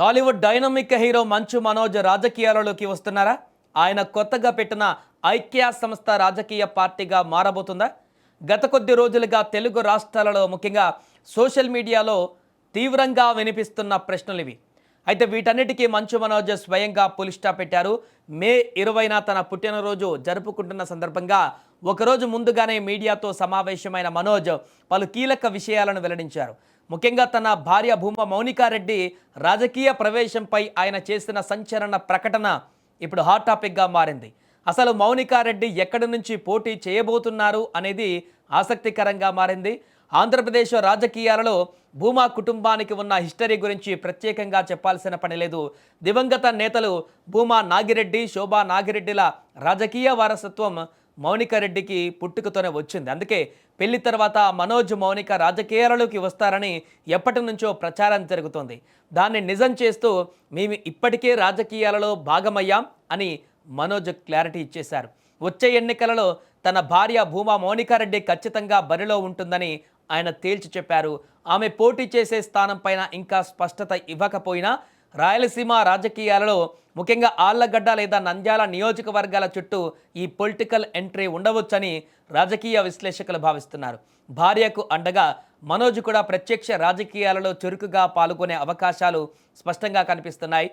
Tollywood dynamic hero Manchu Manoj రాజకీయాలలోకి వస్తున్నారా? ఆయన కొత్తగా పెట్టిన ఐక్య సంస్థ రాజకీయ పార్టీగా మారబోతుందా? గత కొద్ది రోజులుగా తెలుగు రాష్ట్రాలలో ముఖ్యంగా సోషల్ మీడియాలో తీవ్రంగా వినిపిస్తున్న ప్రశ్నలు ఇవి. అయితే వీటన్నిటికీ మంచు మనోజ్ స్వయంగా పులి స్టాప్ పెట్టారు. మే 20న తన పుట్టినరోజు జరుపుకుంటున్న సందర్భంగా ఒకరోజు ముందుగానే మీడియాతో సమావేశమైన మనోజ్ పలు కీలక విషయాలను వెల్లడించారు. ముఖ్యంగా తన భార్య భూమా మౌనికారెడ్డి రాజకీయ ప్రవేశంపై ఆయన చేసిన సంచలన ప్రకటన ఇప్పుడు హాట్ టాపిక్గా మారింది. అసలు మౌనికారెడ్డి ఎక్కడి నుంచి పోటీ చేయబోతున్నారు అనేది ఆసక్తికరంగా మారింది. ఆంధ్రప్రదేశ్ రాజకీయాలలో భూమా కుటుంబానికి ఉన్న హిస్టరీ గురించి ప్రత్యేకంగా చెప్పాల్సిన పని లేదు. దివంగత నేతలు భూమా నాగిరెడ్డి, శోభా నాగిరెడ్డిల రాజకీయ వారసత్వం మౌనికారెడ్డికి పుట్టుకతోనే వచ్చింది. అందుకే పెళ్లి తర్వాత మనోజ్ మౌనిక రాజకీయాలలోకి వస్తారని ఎప్పటి నుంచో ప్రచారం జరుగుతోంది. దాన్ని నిజం చేస్తూ మేము ఇప్పటికే రాజకీయాలలో భాగమయ్యాం అని మనోజ్ క్లారిటీ ఇచ్చేశారు. వచ్చే ఎన్నికలలో తన భార్య భూమా మౌనికారెడ్డి ఖచ్చితంగా బరిలో ఉంటుందని ఆయన తేల్చి చెప్పారు. ఆమె పోటీ చేసే స్థానం పైన ఇంకా స్పష్టత ఇవ్వకపోయినా రాయలసీమ రాజకీయాలలో ముఖ్యంగా ఆళ్లగడ్డ లేదా నంద్యాల నియోజకవర్గాల చుట్టూ ఈ పొలిటికల్ ఎంట్రీ ఉండవచ్చని రాజకీయ విశ్లేషకులు భావిస్తున్నారు. భార్యకు అండగా మనోజ్ కూడా ప్రత్యక్ష రాజకీయాలలో చురుకుగా పాల్గొనే అవకాశాలు స్పష్టంగా కనిపిస్తున్నాయి.